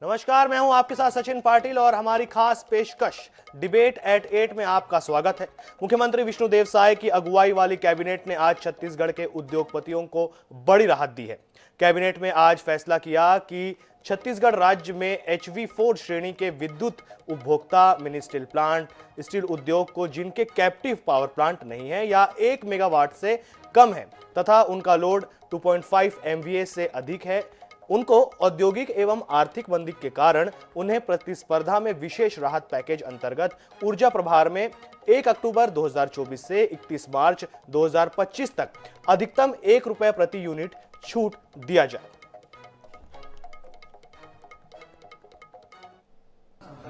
नमस्कार, मैं हूं आपके साथ सचिन पाटिल और हमारी खास पेशकश डिबेट एट 8 में आपका स्वागत है। मुख्यमंत्री विष्णुदेव साय की अगुवाई वाली कैबिनेट ने आज छत्तीसगढ़ के उद्योगपतियों को बड़ी राहत दी है। कैबिनेट में आज फैसला किया कि छत्तीसगढ़ राज्य में HV4 श्रेणी के विद्युत उपभोक्ता मिनी स्टील प्लांट, स्टील उद्योग को जिनके कैप्टिव पावर प्लांट नहीं है या 1 मेगावाट से कम है तथा उनका लोड 2.5 MVA से अधिक है, उनको औद्योगिक एवं आर्थिक मंदी के कारण उन्हें प्रतिस्पर्धा में विशेष राहत पैकेज अंतर्गत ऊर्जा प्रभार में 1 अक्टूबर 2024 से 31 मार्च 2025 तक अधिकतम ₹1 प्रति यूनिट छूट दिया जाए।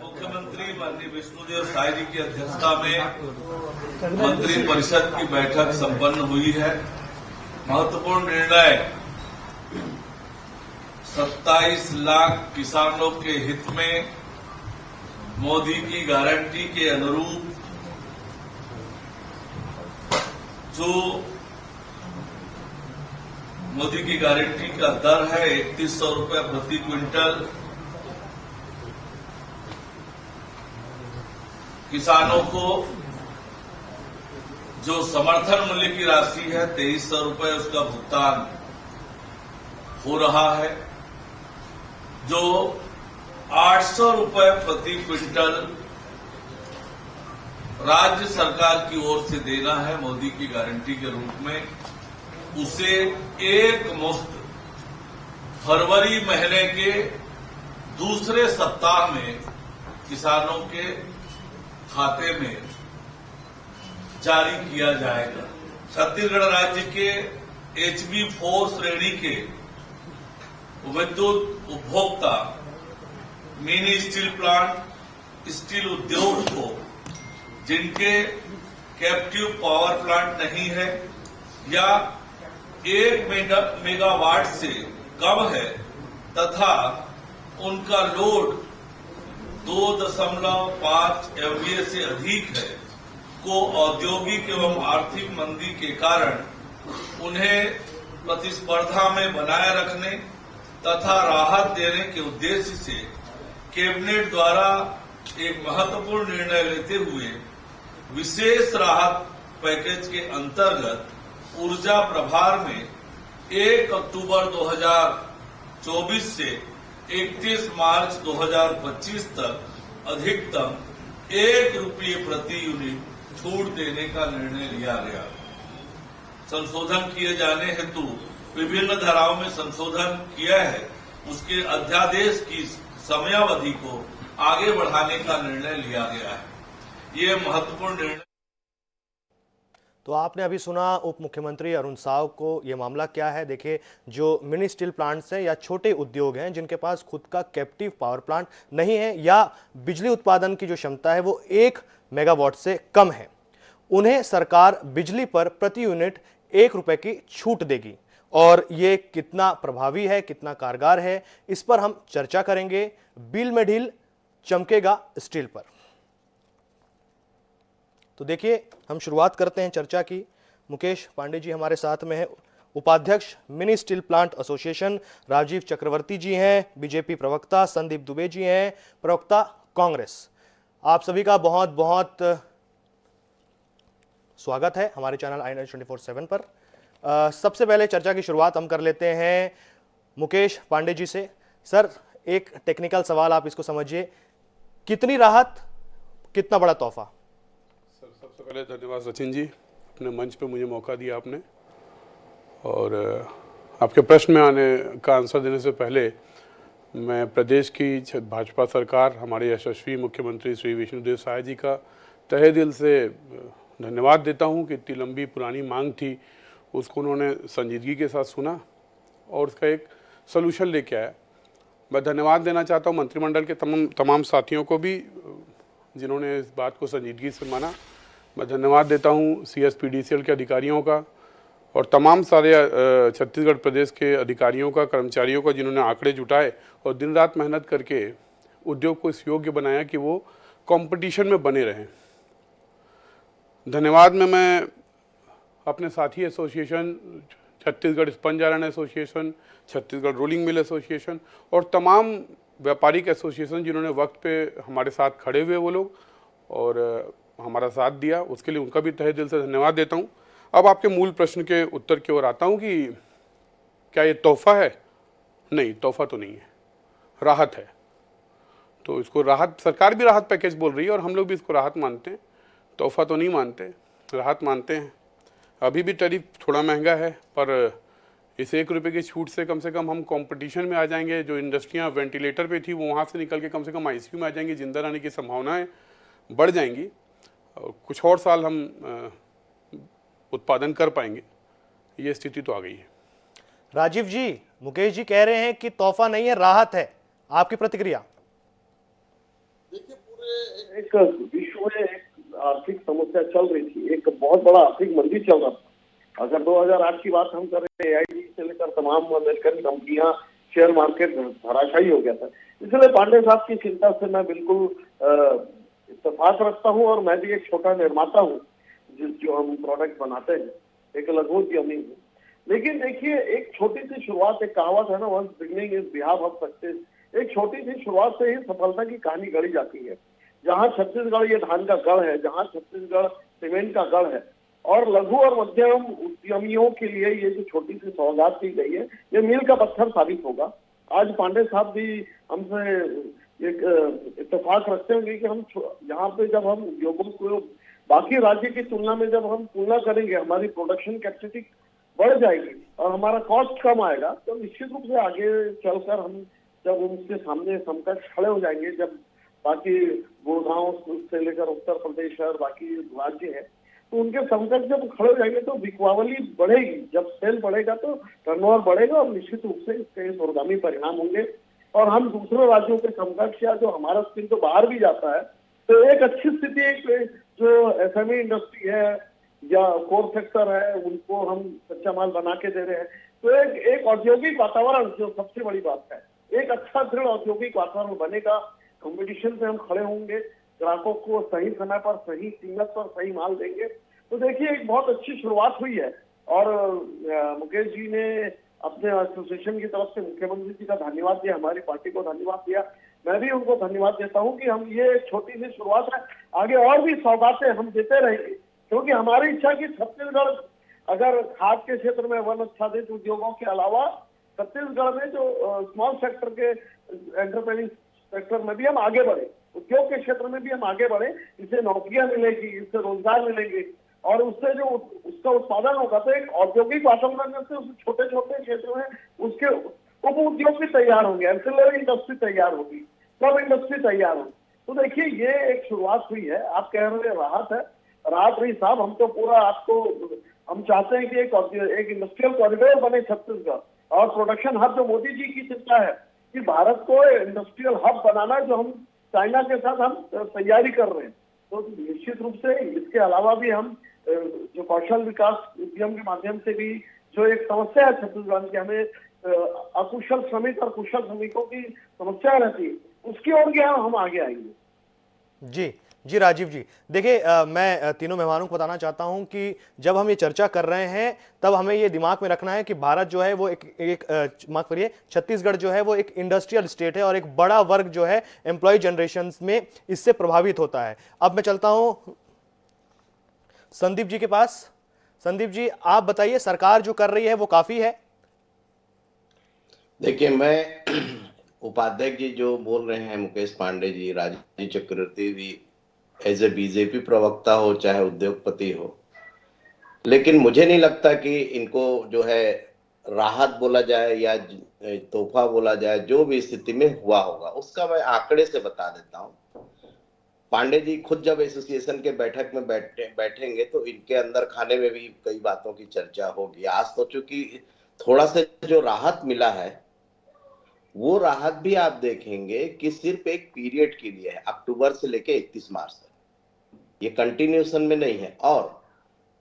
मुख्यमंत्री माननीय विष्णुदेव साय जी की अध्यक्षता में मंत्री परिषद की बैठक संपन्न हुई है। महत्वपूर्ण निर्णय 27 लाख किसानों के हित में मोदी की गारंटी के अनुरूप जो मोदी की गारंटी का दर है ₹3100 प्रति क्विंटल, किसानों को जो समर्थन मूल्य की राशि है ₹2300 उसका भुगतान हो रहा है, जो ₹800 प्रति क्विंटल राज्य सरकार की ओर से देना है मोदी की गारंटी के रूप में, उसे एक मुश्त फरवरी महीने के दूसरे सप्ताह में किसानों के खाते में जारी किया जाएगा। छत्तीसगढ़ राज्य के HV4 श्रेणी के विद्युत उपभोक्ता मिनी स्टील प्लांट, स्टील उद्योग को जिनके कैप्टिव पावर प्लांट नहीं है या 1 मेगावाट से कम है तथा उनका लोड 2.5 MVA से अधिक है, को औद्योगिक एवं आर्थिक मंदी के कारण उन्हें प्रतिस्पर्धा में बनाए रखने तथा राहत देने के उद्देश्य से कैबिनेट द्वारा एक महत्वपूर्ण निर्णय लेते हुए विशेष राहत पैकेज के अंतर्गत ऊर्जा प्रभार में 1 अक्टूबर 2024 से 31 मार्च 2025 तक अधिकतम ₹1 प्रति यूनिट छूट देने का निर्णय लिया गया। संशोधन किए जाने हेतु विभिन्न धाराओं में संशोधन किया है, उसके अध्यादेश की समयावधि को आगे बढ़ाने का निर्णय लिया गया है। ये महत्वपूर्ण निर्णय। तो आपने अभी सुना उप मुख्यमंत्री अरुण साव को। ये मामला क्या है देखिए, जो मिनी स्टील प्लांट्स हैं या छोटे उद्योग हैं जिनके पास खुद का कैप्टिव पावर प्लांट नहीं है या बिजली उत्पादन की जो क्षमता है वो 1 मेगावाट से कम है, उन्हें सरकार बिजली पर प्रति यूनिट ₹1 की छूट देगी। और ये कितना प्रभावी है, कितना कारगर है, इस पर हम चर्चा करेंगे। बिल में ढील चमकेगा स्टील पर। तो देखिए, हम शुरुआत करते हैं चर्चा की। मुकेश पांडे जी हमारे साथ में है, उपाध्यक्ष mini steel plant association. Rajiv Chakraborty ji हैं, बीजेपी प्रवक्ता। संदीप दुबे जी हैं, प्रवक्ता कांग्रेस। आप सभी का बहुत बहुत स्वागत है हमारे चैनल आई-न्यूज़ 24/7 पर। सबसे पहले चर्चा की शुरुआत हम कर लेते हैं मुकेश पांडे जी से। सर, एक टेक्निकल सवाल, आप इसको समझिए, कितनी राहत, कितना बड़ा तोहफा? सर, सबसे पहले धन्यवाद सचिन जी, अपने मंच पे मुझे मौका दिया आपने। और आपके प्रश्न में आने का आंसर देने से पहले मैं प्रदेश की भाजपा सरकार, हमारे यशस्वी मुख्यमंत्री श्री विष्णुदेव साय जी का तहे दिल से धन्यवाद देता हूं कि इतनी लंबी पुरानी मांग थी, उसको उन्होंने संजीदगी के साथ सुना और उसका एक सलूशन लेके आया। मैं धन्यवाद देना चाहता हूं मंत्रिमंडल के तमाम साथियों को भी जिन्होंने इस बात को संजीदगी से माना। मैं धन्यवाद देता हूं CSPDCL के अधिकारियों का और तमाम सारे छत्तीसगढ़ प्रदेश के अधिकारियों का, कर्मचारियों का, जिन्होंने आंकड़े जुटाए और दिन रात मेहनत करके उद्योग को इस योग्य बनाया कि वो कंपटीशन में बने रहें। धन्यवाद में मैं अपने साथी association, Chhattisgarh sponge iron association, Chhattisgarh rolling mill association और तमाम व्यापारिक एसोसिएशन जिन्होंने वक्त पे हमारे साथ खड़े हुए वो लोग और हमारा साथ दिया, उसके लिए उनका भी तहे दिल से धन्यवाद देता हूँ। अब आपके मूल प्रश्न के उत्तर की ओर आता हूँ कि क्या ये तोहफा है? नहीं, तोहफा तो नहीं है, राहत है। तो इसको राहत, सरकार भी राहत पैकेज बोल रही है और हम लोग भी इसको राहत मानते हैं, तोहफा तो नहीं मानते, राहत मानते हैं। अभी भी टैरिफ थोड़ा महंगा है, पर इस 1 रुपये की छूट से कम हम कंपटीशन में आ जाएंगे। जो इंडस्ट्रियां वेंटिलेटर पे थी वो वहाँ से निकल के कम से कम आईसीयू में आ जाएंगी, जिंदा रहने की संभावनाएं बढ़ जाएंगी और कुछ और साल हम उत्पादन कर पाएंगे। ये स्थिति तो आ गई है। राजीव जी, मुकेश जी कह रहे हैं कि तोहफा नहीं है, राहत है, आपकी प्रतिक्रिया? देखिए, पूरे एक विश्व में एक आर्थिक समस्या चल रही थी, एक बहुत बड़ा आर्थिक मंदी चल रहा था। अगर 2008 की बात हम करें, AIG से लेकर तमाम अमेरिकन कंपनियां, शेयर मार्केट धराशायी हो गया था। इसलिए पांडे साहब की चिंता से मैं बिल्कुल इत्तेफाक रखता हूं और मैं भी एक छोटा निर्माता हूं जो हम प्रोडक्ट बनाते हैं, एक लघु उद्यमी हूँ। लेकिन देखिए, एक छोटी सी शुरुआत, एक कहावत है ना, once beginning is behalf of success. एक छोटी सी शुरुआत से ही सफलता की कहानी गढ़ी जाती है। जहाँ छत्तीसगढ़ ये धान का गढ़ है, जहाँ छत्तीसगढ़ सीमेंट का गढ़ है, और लघु और मध्यम उद्यमियों के लिए ये जो छोटी सी सौगात दी गई है, ये मील का पत्थर साबित होगा। आज पांडे साहब भी हमसे एक इत्तेफाक रखते होंगे कि हम यहाँ पे जब हम उद्योगों को बाकी राज्य की तुलना में जब हम तुलना करेंगे, हमारी प्रोडक्शन कैपेसिटी बढ़ जाएगी और हमारा कॉस्ट कम आएगा, तो निश्चित रूप से आगे चलकर हम जब उनके सामने समकक्ष खड़े हो जाएंगे, जब बाकी गुड़गांव से लेकर उत्तर प्रदेश और बाकी राज्य है, तो उनके समकक्ष जब खड़े हो जाएंगे तो बिकवावली बढ़ेगी। जब सेल बढ़ेगा तो टर्नओवर बढ़ेगा और निश्चित रूप से इसके दूरगामी परिणाम होंगे और हम दूसरे राज्यों के समकक्ष या जो हमारा स्किल तो बाहर भी जाता है, तो एक अच्छी स्थिति, एक जो एसएमई इंडस्ट्री है या कोर सेक्टर है, उनको हम कच्चा माल बना के दे रहे हैं, तो एक औद्योगिक वातावरण, जो सबसे बड़ी बात है, एक अच्छा दृढ़ औद्योगिक वातावरण बनेगा। कंपटीशन से हम खड़े होंगे, ग्राहकों को सही समय पर, सही कीमत पर सही माल देंगे। तो देखिए, एक बहुत अच्छी शुरुआत हुई है और मुकेश जी ने अपने एसोसिएशन की तरफ से मुख्यमंत्री जी का धन्यवाद दिया, हमारी पार्टी को धन्यवाद दिया। मैं भी उनको धन्यवाद देता हूं कि हम ये छोटी सी शुरुआत है, आगे और भी सौगातें हम देते रहेंगे, क्योंकि हमारी इच्छा की छत्तीसगढ़ अगर खाद के क्षेत्र में, वन आच्छादित उद्योगों के अलावा छत्तीसगढ़ में जो स्मॉल सेक्टर के एंटरप्रेन्योर सेक्टर में भी हम आगे बढ़े, उद्योग के क्षेत्र में भी हम आगे बढ़े, इससे नौकरियां मिलेगी, इससे रोजगार मिलेंगे और उससे जो उसका उत्पादन होगा, तो एक औद्योगिक वातावरण में से उस छोटे छोटे क्षेत्र में उसके उप उद्योग भी तैयार होंगे, एंसिलरी इंडस्ट्री तैयार होगी, सब इंडस्ट्री तैयार होगी। तो देखिए, ये एक शुरुआत हुई है। आप कह रहे हैं राहत है, राहत नहीं साहब, हम तो पूरा आपको, हम चाहते हैं कि एक इंडस्ट्रियल कॉरिडोर बने छत्तीसगढ़ और प्रोडक्शन हब, जो मोदी जी की चिंता है कि भारत को इंडस्ट्रियल हब बनाना, जो हम चाइना के साथ हम तैयारी कर रहे हैं। तो निश्चित रूप से इसके अलावा भी हम जो कौशल विकास उद्यम के माध्यम से भी जो एक समस्या है छत्तीसगढ़ की, हमें अकुशल श्रमिक और कुशल श्रमिकों की समस्या रहती है, उसकी ओर भी हम आगे आएंगे। जी राजीव जी, देखिए मैं तीनों मेहमानों को बताना चाहता हूं कि जब हम ये चर्चा कर रहे हैं तब हमें ये दिमाग में रखना है कि भारत जो है वो माफ करिए, छत्तीसगढ़ जो है वो एक इंडस्ट्रियल स्टेट है और एक बड़ा वर्ग जो है एम्प्लॉय जनरेशन में इससे प्रभावित होता है। अब मैं चलता हूं संदीप जी के पास। संदीप जी, आप बताइए, सरकार जो कर रही है वो काफी है? देखिए, मैं उपाध्यक्ष जी जो बोल रहे हैं, मुकेश पांडे जी, राजीव चक्रवर्ती जी, एज ए बीजेपी प्रवक्ता हो चाहे उद्योगपति हो, लेकिन मुझे नहीं लगता कि इनको जो है राहत बोला जाए या तोहफा बोला जाए, जो भी स्थिति में हुआ होगा उसका मैं आंकड़े से बता देता हूं। पांडे जी खुद जब एसोसिएशन के बैठक में बैठेंगे तो इनके अंदर खाने में भी कई बातों की चर्चा होगी। आज तो चूंकि थोड़ा सा जो राहत मिला है, वो राहत भी आप देखेंगे कि सिर्फ एक पीरियड के लिए है, अक्टूबर से लेके 31 मार्च तक, ये कंटिन्यूशन में नहीं है। और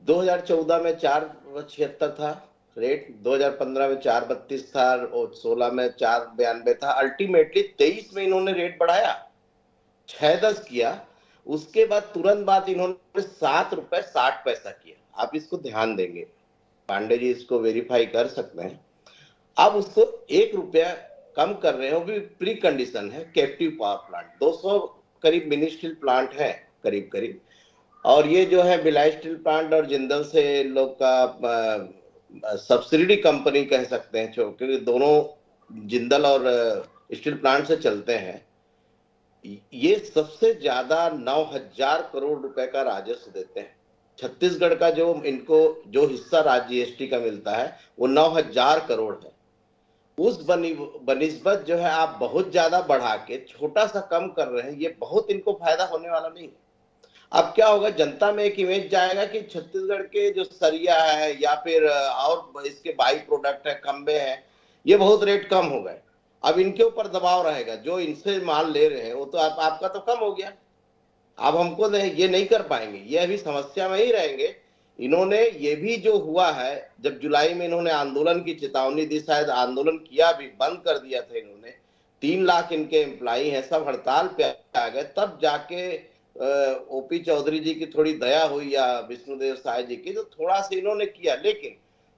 2014 में 4.76 था रेट, 2015 में 4.32 था और 16 में 4.92 था। अल्टीमेटली 23 में इन्होंने रेट बढ़ाया, 6.10 किया, उसके बाद तुरंत बाद इन्होंने 7 रुपए 60 पैसा किया। आप इसको ध्यान देंगे, पांडे जी इसको वेरीफाई कर सकते हैं। अब उसको 1 रुपया कम कर रहे हैं वो भी प्री कंडीशन है कैप्टिव पावर प्लांट। 200 करीब मिनी स्टील प्लांट है करीब करीब, और ये जो है भिलाई स्टील प्लांट और जिंदल से लोग का सब्सिडी कंपनी कह सकते हैं, क्योंकि दोनों जिंदल और स्टील प्लांट से चलते हैं। ये सबसे ज्यादा 9,000 करोड़ रुपए का राजस्व देते हैं। छत्तीसगढ़ का जो इनको जो हिस्सा राज्य जीएसटी का मिलता है वो 9,000 करोड़ है। उस बनिस्बत जो है आप बहुत ज्यादा बढ़ा के छोटा सा कम कर रहे हैं, ये बहुत इनको फायदा होने वाला नहीं है। अब क्या होगा, जनता में एक इमेज जाएगा कि छत्तीसगढ़ के जो सरिया है या फिर और इसके बाई प्रोडक्ट है, खंबे हैं, ये बहुत रेट कम हो गए। अब इनके ऊपर दबाव रहेगा, जो इनसे माल ले रहे हैं वो तो आपका तो कम हो गया, अब हमको ये नहीं कर पाएंगे, ये अभी समस्या में ही रहेंगे। इन्होंने ये भी जो हुआ है, जब जुलाई में इन्होंने आंदोलन की चेतावनी दी, शायद आंदोलन किया भी, बंद कर दिया था इन्होंने। 3 लाख इनके एम्प्लॉई हैं, सब हड़ताल पे आ गए, तब जाके ओपी चौधरी जी की थोड़ी दया हुई या विष्णुदेव साय जी की, तो थोड़ा सा इन्होंने किया। लेकिन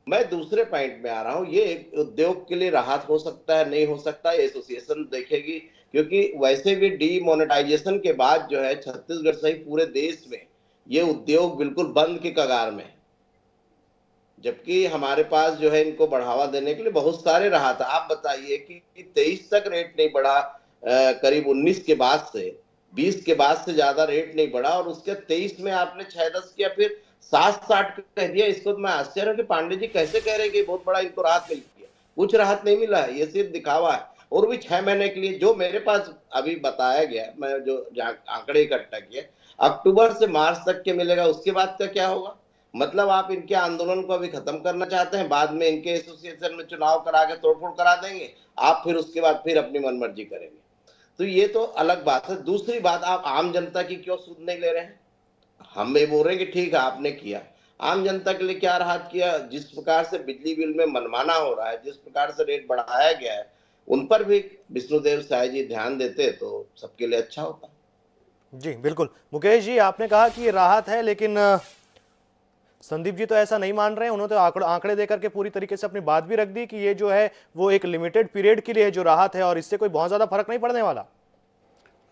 मैं दूसरे पॉइंट में आ रहा हूं, ये उद्योग के लिए राहत हो सकता है, नहीं हो सकता, एसोसिएशन देखेगी, क्योंकि वैसे भी डीमोनेटाइजेशन के बाद जो है छत्तीसगढ़ सहित पूरे देश में ये उद्योग बिल्कुल बंद के कगार में है, जबकि हमारे पास जो है इनको बढ़ावा देने के लिए बहुत सारे राहत। आप बताइए कि 23 तक रेट नहीं बढ़ा, करीब 19 के बाद से 20 के बाद से ज्यादा रेट नहीं बढ़ा, और उसके 23 में आपने 6-10 किया, फिर 7-8 कह दिया। इसको तो मैं आश्चर्य हूं कि पांडे जी कैसे कह रहे हैं कि बहुत बड़ा इनको राहत मिल गया। कुछ राहत नहीं मिला है, ये सिर्फ दिखावा है, और भी 6 महीने के लिए। जो मेरे पास अभी बताया गया, मैं जो आंकड़े इकट्ठा किए, अक्टूबर से मार्च तक के मिलेगा, उसके बाद का क्या होगा? मतलब आप इनके आंदोलन को अभी खत्म करना चाहते हैं, बाद में इनके एसोसिएशन में चुनाव करा के तोड़फोड़ करा देंगे आप, फिर उसके बाद फिर अपनी मनमर्जी करेंगे, तो ये तो अलग बात है। दूसरी बात, आप आम जनता की क्यों सुध नहीं ले रहे हैं? हम ये बोल रहे हैं कि ठीक है आपने किया, आम जनता के लिए क्या राहत किया? जिस प्रकार से बिजली बिल में मनमाना हो रहा है, जिस प्रकार से रेट बढ़ाया गया है, उन पर भी विष्णुदेव साय जी ध्यान देते तो सबके लिए अच्छा होता। जी बिल्कुल। मुकेश जी, आपने कहा कि ये राहत है, लेकिन संदीप जी तो ऐसा नहीं मान रहे हैं। उन्होंने तो आंकड़े देकर के पूरी तरीके से अपनी बात भी रख दी कि ये जो है वो एक लिमिटेड पीरियड के लिए जो राहत है, और इससे कोई बहुत ज्यादा फर्क नहीं पड़ने वाला।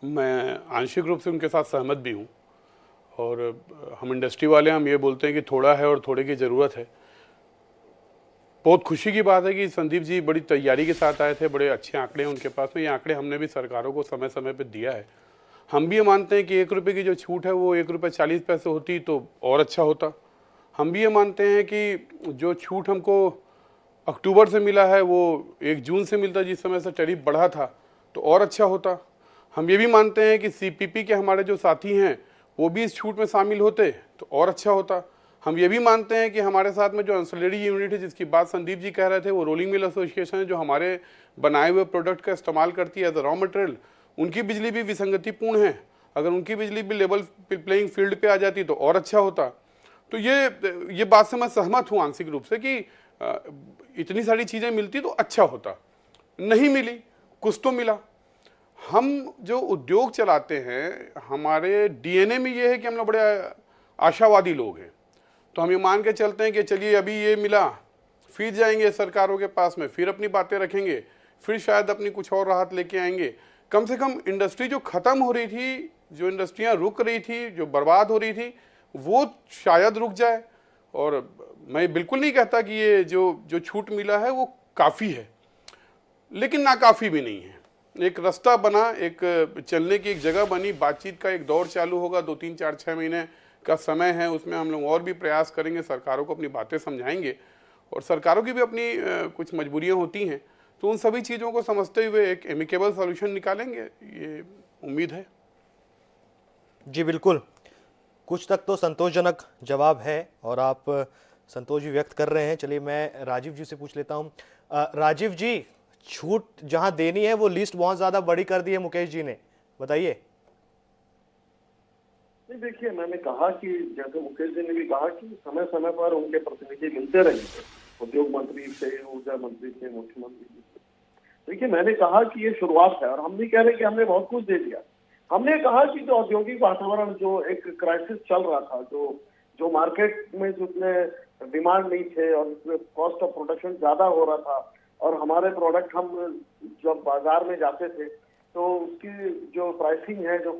मैं आंशिक रूप से उनके साथ सहमत भी हूँ, और हम इंडस्ट्री वाले हम ये बोलते हैं कि थोड़ा है और थोड़े की ज़रूरत है। बहुत खुशी की बात है कि संदीप जी बड़ी तैयारी के साथ आए थे, बड़े अच्छे आंकड़े हैं उनके पास में। ये आंकड़े हमने भी सरकारों को समय समय पर दिया है। हम भी ये मानते हैं कि 1 रुपये की जो छूट है वो 1 रुपये 40 पैसे होती तो और अच्छा होता। हम भी ये मानते हैं कि जो छूट हमको अक्टूबर से मिला है वो 1 जून से मिलता, जिस समय से टैरिफ बढ़ा था, तो और अच्छा होता। हम ये भी मानते हैं कि सीपीपी के हमारे जो साथी हैं वो भी इस छूट में शामिल होते तो और अच्छा होता। हम ये भी मानते हैं कि हमारे साथ में जो एंसिलरी यूनिट है, जिसकी बात संदीप जी कह रहे थे, वो रोलिंग मिल एसोसिएशन है, जो हमारे बनाए हुए प्रोडक्ट का इस्तेमाल करती है एज अ रॉ मटेरियल, उनकी बिजली भी विसंगतिपूर्ण है। अगर उनकी बिजली भी लेवल प्लेइंग फील्ड पे आ जाती तो और अच्छा होता। तो ये बात से मैं सहमत हूँ आंशिक रूप से कि इतनी सारी चीज़ें मिलती तो अच्छा होता। नहीं मिली, कुछ तो मिला। हम जो उद्योग चलाते हैं, हमारे डीएनए में ये है कि हम लोग बड़े आशावादी लोग हैं। तो हम ये मान के चलते हैं कि चलिए अभी ये मिला, फिर जाएंगे सरकारों के पास में, फिर अपनी बातें रखेंगे, फिर शायद अपनी कुछ और राहत लेके आएंगे। कम से कम इंडस्ट्री जो ख़त्म हो रही थी, जो इंडस्ट्रियाँ रुक रही थी, जो बर्बाद हो रही थी, वो शायद रुक जाए। और मैं बिल्कुल नहीं कहता कि ये जो छूट मिला है वो काफ़ी है, लेकिन नाकाफ़ी भी नहीं है। एक रास्ता बना, एक चलने की एक जगह बनी, बातचीत का एक दौर चालू होगा। 2, 3, 4, 6 महीने का समय है, उसमें हम लोग और भी प्रयास करेंगे, सरकारों को अपनी बातें समझाएंगे, और सरकारों की भी अपनी कुछ मजबूरियां होती हैं, तो उन सभी चीज़ों को समझते हुए एक एमिकेबल सॉल्यूशन निकालेंगे, ये उम्मीद है। जी बिल्कुल, कुछ तक तो संतोषजनक जवाब है और आप संतोष भी व्यक्त कर रहे हैं। चलिए मैं राजीव जी से पूछ लेता हूं। राजीव जी, छूट जहां देनी है वो लिस्ट बहुत ज्यादा बड़ी कर दी है मुकेश जी ने, बताइए। नहीं, देखिए, मैंने कहा कि जैसे मुकेश जी ने भी कहा कि समय समय पर उनके प्रतिनिधि मिलते रहेंगे, उद्योग मंत्री से, ऊर्जा मंत्री से, मुख्यमंत्री से। देखिए, मैंने कहा कि ये शुरुआत है, और हम नहीं कह रहे कि हमने बहुत कुछ दे दिया। हमने कहा कि जो औद्योगिक वातावरण, जो एक क्राइसिस चल रहा था, जो मार्केट में जितने डिमांड नहीं थे और कॉस्ट ऑफ प्रोडक्शन ज्यादा हो रहा था, और हमारे प्रोडक्ट हम जब बाजार में जाते थे तो उसकी जो प्राइसिंग है, जो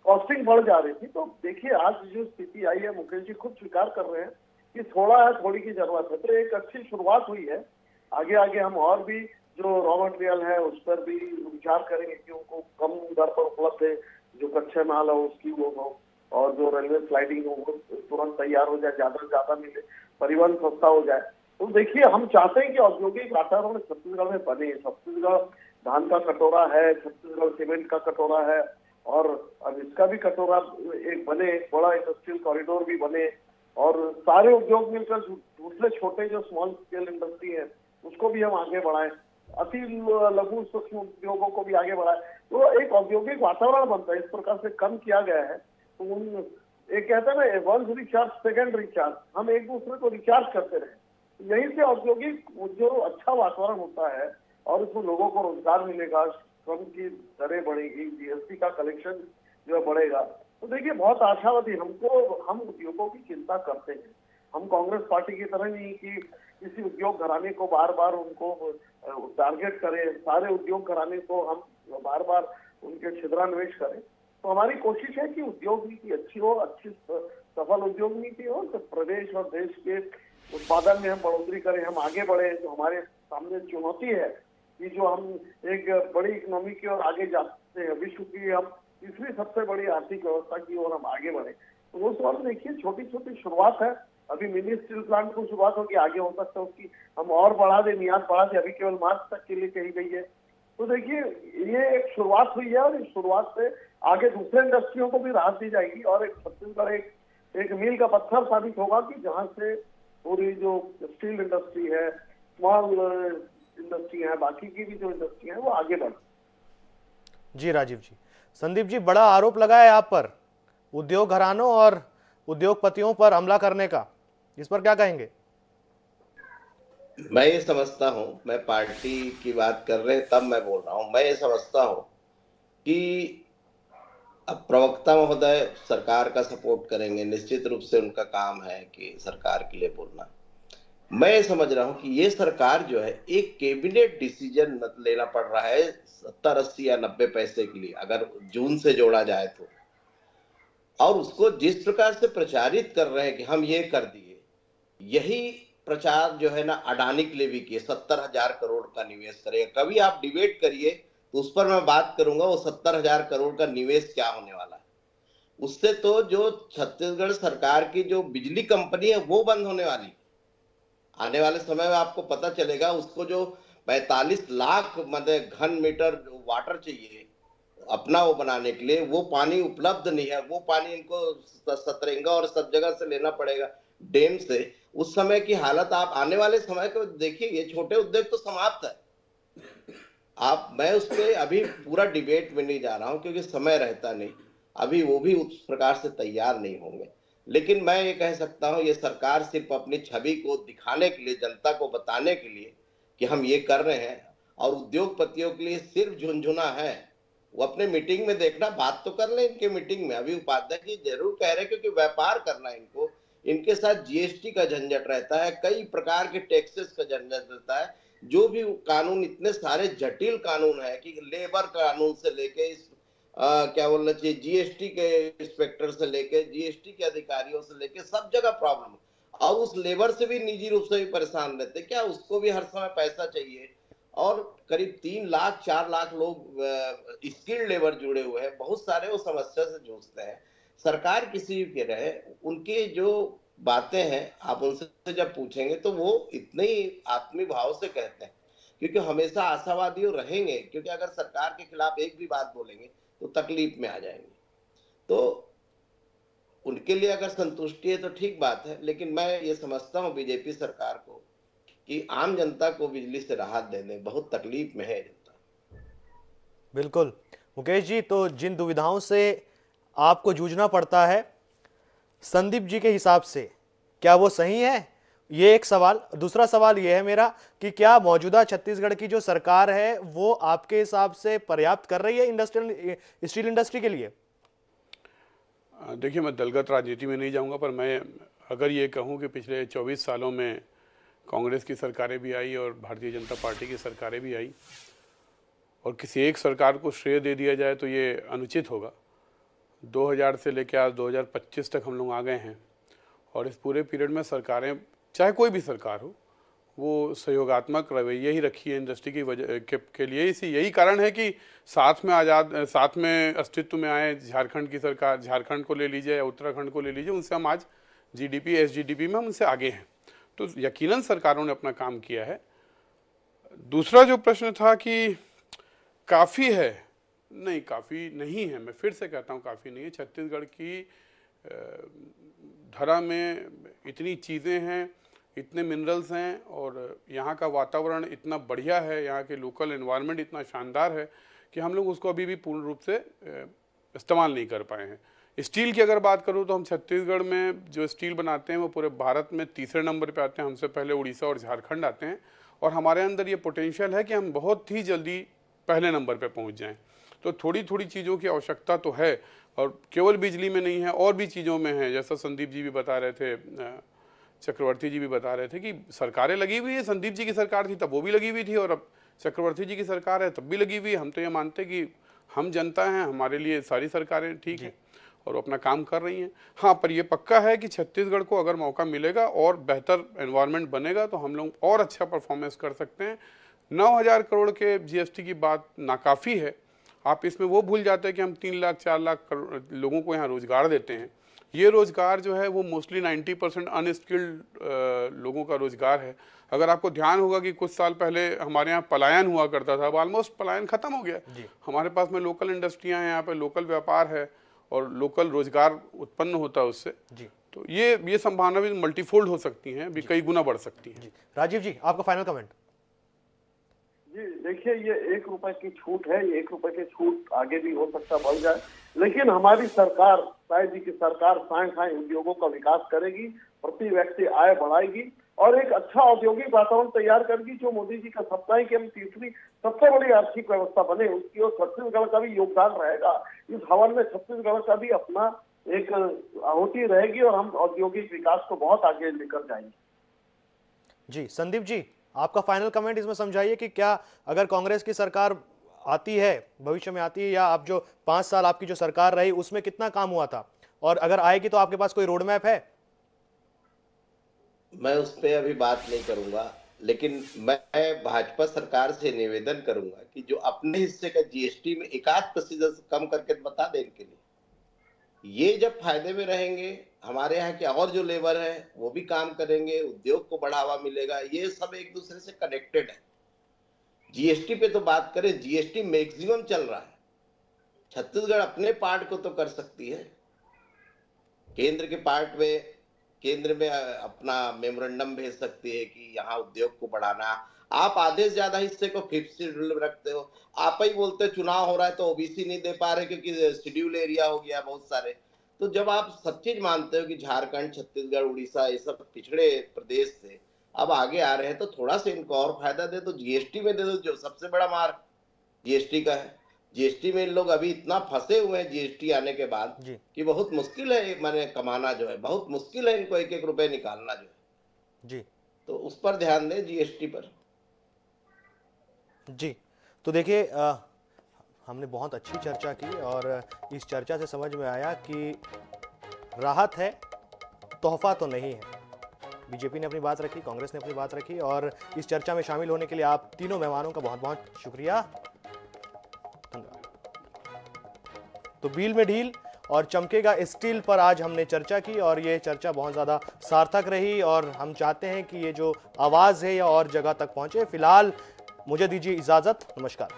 कॉस्टिंग बढ़ जा रही थी। तो देखिए आज जो स्थिति आई है, मुकेश जी खुद स्वीकार कर रहे हैं कि थोड़ी की जरूरत है। तो एक अच्छी शुरुआत हुई है। आगे आगे हम और भी जो रॉ मटेरियल है उस पर भी विचार करेंगे कि उनको कम दर पर उपलब्ध है, जो कच्चे माल है उसकी वो हो, और जो रेलवे स्लाइडिंग हो वो तुरंत तैयार हो जाए, ज्यादा से ज्यादा मिले, परिवहन सस्ता हो जाए। तो देखिए हम चाहते हैं कि औद्योगिक वातावरण छत्तीसगढ़ में बने। छत्तीसगढ़ धान का कटोरा है, छत्तीसगढ़ सीमेंट का कटोरा है, और अब इसका भी कटोरा एक बने, बड़ा इंडस्ट्रियल कॉरिडोर भी बने, और सारे उद्योग मिलकर दूसरे छोटे जो स्मॉल स्केल इंडस्ट्री है उसको भी हम आगे बढ़ाएं, अति लघु सूक्ष्म उद्योगों को भी आगे बढ़ाएं। तो एक औद्योगिक वातावरण बनता है, इस प्रकार से कम किया गया है। तो उन एक कहते हैं ना, वंस रिचार्ज सेकंड रिचार्ज, हम एक दूसरे को रिचार्ज करते रहे। यहीं से औद्योगिक जो अच्छा वातावरण होता है और उसमें लोगों को रोजगार मिलेगा, श्रम की दरें बढ़ेगी, जीएसटी का कलेक्शन जो है बढ़ेगा। तो देखिए बहुत आशावादी हम उद्योगों की चिंता करते हैं। हम कांग्रेस पार्टी की तरह नहीं कि किसी उद्योग घराने को बार बार उनको टारगेट करें, सारे उद्योग घराने को हम बार बार उनके छिद्रान्वेष करें। तो हमारी कोशिश है कि उद्योग नीति अच्छी हो, अच्छी सफल उद्योग नीति हो, तो प्रदेश और देश के उत्पादन में हम बढ़ोतरी करें, हम आगे बढ़े। जो हमारे सामने चुनौती है कि जो हम एक बड़ी इकोनॉमी की ओर आगे जाते हैं, विश्व की हम तीसरी सबसे बड़ी आर्थिक व्यवस्था की ओर हम आगे बढ़े। तो वो सवाल देखिए छोटी छोटी शुरुआत है। अभी मिनी स्टील प्लांट को शुरुआत होगी, आगे हो सकता है उसकी हम और बढ़ा दे, निर्यात बढ़ा दे। अभी केवल मार्च तक के लिए कही गई है। तो देखिए ये एक शुरुआत हुई है, और इस शुरुआत से आगे दूसरे इंडस्ट्रियों को भी राहत दी जाएगी, और एक छत्तीसगढ़ एक मील का पत्थर साबित होगा कि जहाँ से पूरी जो स्टील इंडस्ट्री है, स्मॉल इंडस्ट्री है, बाकी की भी जो इंडस्ट्री है वो आगे बढ़े। जी राजीव जी, संदीप जी बड़ा आरोप लगा है आप पर उद्योग घरानों और उद्योगपतियों पर हमला करने का, इस पर क्या कहेंगे? मैं ये समझता हूं, मैं पार्टी की बात कर रहे हैं तब मैं बोल रहा हूं, मैं ये समझता हूं कि अब प्रवक्ता महोदय सरकार का सपोर्ट करेंगे, निश्चित रूप से उनका काम है कि सरकार के लिए बोलना। मैं ये समझ रहा हूं कि ये सरकार जो है एक कैबिनेट डिसीजन लेना पड़ रहा है 70, 80 या 90 पैसे के लिए, अगर जून से जोड़ा जाए तो, और उसको जिस प्रकार से प्रचारित कर रहे हैं कि हम ये कर दिए, यही प्रचार जो है ना अडानी के लिए भी किए, 70,000 करोड़ का निवेश करेगा। कभी आप डिबेट करिए तो उस पर मैं बात करूंगा, वो 70,000 करोड़ का निवेश क्या होने वाला है। उससे तो जो छत्तीसगढ़ सरकार की जो बिजली कंपनी है वो बंद होने वाली है। आने वाले समय में आपको पता चलेगा, उसको जो 45 लाख मतलब घन मीटर वाटर चाहिए अपना वो बनाने के लिए, वो पानी उपलब्ध नहीं है। वो पानी इनको सतरंगा और सब जगह से लेना पड़ेगा, डैम से। उस समय की हालत आप आने वाले समय को देखिए, ये छोटे उद्योग तो समाप्त है। मैं उस पर अभी पूरा डिबेट में नहीं जा रहा हूं क्योंकि समय रहता नहीं, अभी वो भी उस प्रकार से तैयार नहीं होंगे। लेकिन मैं ये कह सकता हूं, ये सरकार सिर्फ अपनी छवि को दिखाने के लिए, जनता को बताने के लिए कि हम ये कर रहे हैं, और उद्योगपतियों के लिए सिर्फ झुनझुना है। वो अपने मीटिंग में देखना, बात तो कर ले इनके मीटिंग में। अभी उपाध्यक्ष जी जरूर कह रहे हैं क्योंकि व्यापार करना है इनको, इनके साथ जीएसटी का झंझट रहता है, कई प्रकार के टैक्सेस का झंझट रहता है। जो भी कानून, इतने सारे जटिल कानून है कि लेबर कानून से लेके क्या बोलना चाहिए, जीएसटी के इंस्पेक्टर से लेके, जीएसटी के अधिकारियों से लेके, सब जगह प्रॉब्लम। और उस लेबर से भी निजी रूप से भी परेशान रहते, क्या उसको भी हर समय पैसा चाहिए। और करीब 3 लाख 4 लाख लोग स्किल्ड लेबर जुड़े हुए हैं, बहुत सारे वो समस्या से जूझते हैं। सरकार किसी भी रहे, उनके जो बातें हैं आप उनसे जब पूछेंगे तो वो इतने ही आत्मीय भाव से कहते हैं, क्योंकि हमेशा आशावादी रहेंगे। क्योंकि अगर सरकार के खिलाफ एक भी बात बोलेंगे तो तकलीफ में आ जाएंगे। तो उनके लिए अगर संतुष्टि है तो ठीक बात है, लेकिन मैं ये समझता हूँ बीजेपी सरकार को कि आम जनता को बिजली से राहत देने, बहुत तकलीफ में है जनता। बिल्कुल मुकेश जी, तो जिन दुविधाओं से आपको जूझना पड़ता है संदीप जी के हिसाब से, क्या वो सही है? ये एक सवाल। दूसरा सवाल ये है मेरा कि क्या मौजूदा छत्तीसगढ़ की जो सरकार है वो आपके हिसाब से पर्याप्त कर रही है स्टील इंडस्ट्री के लिए? देखिए, मैं दलगत राजनीति में नहीं जाऊंगा, पर मैं अगर ये कहूं कि पिछले 24 सालों में कांग्रेस की सरकारें भी आई और भारतीय जनता पार्टी की सरकारें भी आई, और किसी एक सरकार को श्रेय दे दिया जाए तो ये अनुचित होगा। 2000 से लेकर आज 2025 तक हम लोग आ गए हैं, और इस पूरे पीरियड में सरकारें, चाहे कोई भी सरकार हो, वो सहयोगात्मक रवैया ही रखी है इंडस्ट्री की वजह के लिए। यही कारण है कि साथ में अस्तित्व में आए झारखंड की सरकार, झारखंड को ले लीजिए या उत्तराखंड को ले लीजिए, उनसे हम आज जीडीपी एसजीडीपी में हम उनसे आगे हैं। तो यकीनन सरकारों ने अपना काम किया है। दूसरा जो प्रश्न था कि काफ़ी है, नहीं काफ़ी नहीं है, मैं फिर से कहता हूँ काफ़ी नहीं है। छत्तीसगढ़ की धरा में इतनी चीज़ें हैं, इतने मिनरल्स हैं, और यहाँ का वातावरण इतना बढ़िया है, यहाँ के लोकल एनवायरनमेंट इतना शानदार है कि हम लोग उसको अभी भी पूर्ण रूप से इस्तेमाल नहीं कर पाए हैं। स्टील की अगर बात करूँ तो हम छत्तीसगढ़ में जो स्टील बनाते हैं वो पूरे भारत में तीसरे नंबर पे आते हैं। हमसे पहले उड़ीसा और झारखंड आते हैं, और हमारे अंदर ये पोटेंशियल है कि हम बहुत ही जल्दी पहले नंबर पे पहुंच जाएं। तो थोड़ी थोड़ी चीज़ों की आवश्यकता तो है, और केवल बिजली में नहीं है, और भी चीज़ों में है। जैसा संदीप जी भी बता रहे थे, चक्रवर्ती जी भी बता रहे थे कि सरकारें लगी हुई है। संदीप जी की सरकार थी तब वो भी लगी हुई थी, और अब चक्रवर्ती जी की सरकार है तब भी लगी हुई है। हम तो ये मानते कि हम जनता हैं, हमारे लिए सारी सरकारें ठीक हैं और अपना काम कर रही हैं। हाँ, पर ये पक्का है कि छत्तीसगढ़ को अगर मौका मिलेगा और बेहतर एनवायरनमेंट बनेगा तो हम लोग और अच्छा परफॉर्मेंस कर सकते हैं। 9000 करोड़ के जीएसटी की बात नाकाफ़ी है। आप इसमें वो भूल जाते हैं कि हम 3 लाख 4 लाख लोगों को यहाँ रोज़गार देते हैं। ये रोज़गार जो है वो मोस्टली 90% अनस्किल्ड लोगों का रोज़गार है। अगर आपको ध्यान होगा कि कुछ साल पहले हमारे यहाँ पलायन हुआ करता था, अब ऑलमोस्ट पलायन ख़त्म हो गया। हमारे पास में लोकल इंडस्ट्रियाँ हैं, यहाँ पे लोकल व्यापार है और लोकल रोज़गार उत्पन्न होता है उससे। तो ये संभावना भी मल्टीफोल्ड हो सकती हैं, भी कई गुना बढ़ सकती हैं। राजीव जी, आपका फाइनल कमेंट। जी देखिए, ये 1 रुपए की छूट है, ये 1 रुपए की छूट आगे भी हो सकता बढ़ जाए, लेकिन हमारी सरकार, साय जी की सरकार साय उद्योगों का विकास करेगी, प्रति व्यक्ति आय बढ़ाएगी और एक अच्छा औद्योगिक वातावरण तैयार करेगी, जो मोदी जी का सपना है कि हम तीसरी सबसे बड़ी आर्थिक व्यवस्था बने, उसकी और छत्तीसगढ़ का भी योगदान रहेगा। इस हवन में छत्तीसगढ़ का भी अपना एक आहुति रहेगी और हम औद्योगिक विकास को बहुत आगे लेकर जाएंगे। जी संदीप जी, आपका फाइनल कमेंट इसमें समझाइए कि क्या अगर कांग्रेस की सरकार आती है, भविष्य में आती है, या आप जो 5 साल आपकी जो सरकार रही उसमें कितना काम हुआ था, और अगर आएगी तो आपके पास कोई रोड मैप है? मैं उस पर अभी बात नहीं करूंगा, लेकिन मैं भाजपा सरकार से निवेदन करूंगा कि जो अपने हिस्से का जीएसटी में 1% कम करके बता दें इनके लिए। ये जब फायदे में रहेंगे, हमारे यहाँ के और जो लेबर है वो भी काम करेंगे, उद्योग को बढ़ावा मिलेगा। ये सब एक दूसरे से कनेक्टेड है। जीएसटी पे तो बात करें, जीएसटी मैक्सिमम चल रहा है। छत्तीसगढ़ अपने पार्ट को तो कर सकती है, केंद्र के पार्ट में केंद्र में अपना मेमोरेंडम भेज सकती है कि यहाँ उद्योग को बढ़ाना। आप आधे से ज्यादा हिस्से को 5th शेड्यूल में रखते हो। आप ही बोलते चुनाव हो रहा है तो ओबीसी नहीं दे पा रहे क्योंकि शेड्यूल एरिया हो गया बहुत सारे। तो जब आप सब चीज मानते हो कि झारखंड, छत्तीसगढ़, उड़ीसा ये सब पिछड़े प्रदेश से अब आगे आ रहे हैं, तो थोड़ा सा इनको और फायदा दे दो, जीएसटी में दे दो, जो सबसे बड़ा मार जीएसटी का है। जीएसटी में इन लोग अभी इतना फंसे हुए हैं जीएसटी आने के बाद कि बहुत मुश्किल है, मैंने कमाना जो है बहुत मुश्किल है, इनको 1-1 रुपए निकालना जो है जी। तो उस पर ध्यान दें, जीएसटी पर। जी, तो देखिए, हमने बहुत अच्छी चर्चा की और इस चर्चा से समझ में आया कि राहत है, तोहफा तो नहीं है। बीजेपी ने अपनी बात रखी, कांग्रेस ने अपनी बात रखी, और इस चर्चा में शामिल होने के लिए आप तीनों मेहमानों का बहुत बहुत शुक्रिया। तो बील में ढील और चमकेगा स्टील पर आज हमने चर्चा की, और ये चर्चा बहुत ज़्यादा सार्थक रही, और हम चाहते हैं कि ये जो आवाज़ है ये और जगह तक पहुँचे। फिलहाल मुझे दीजिए इजाज़त, नमस्कार।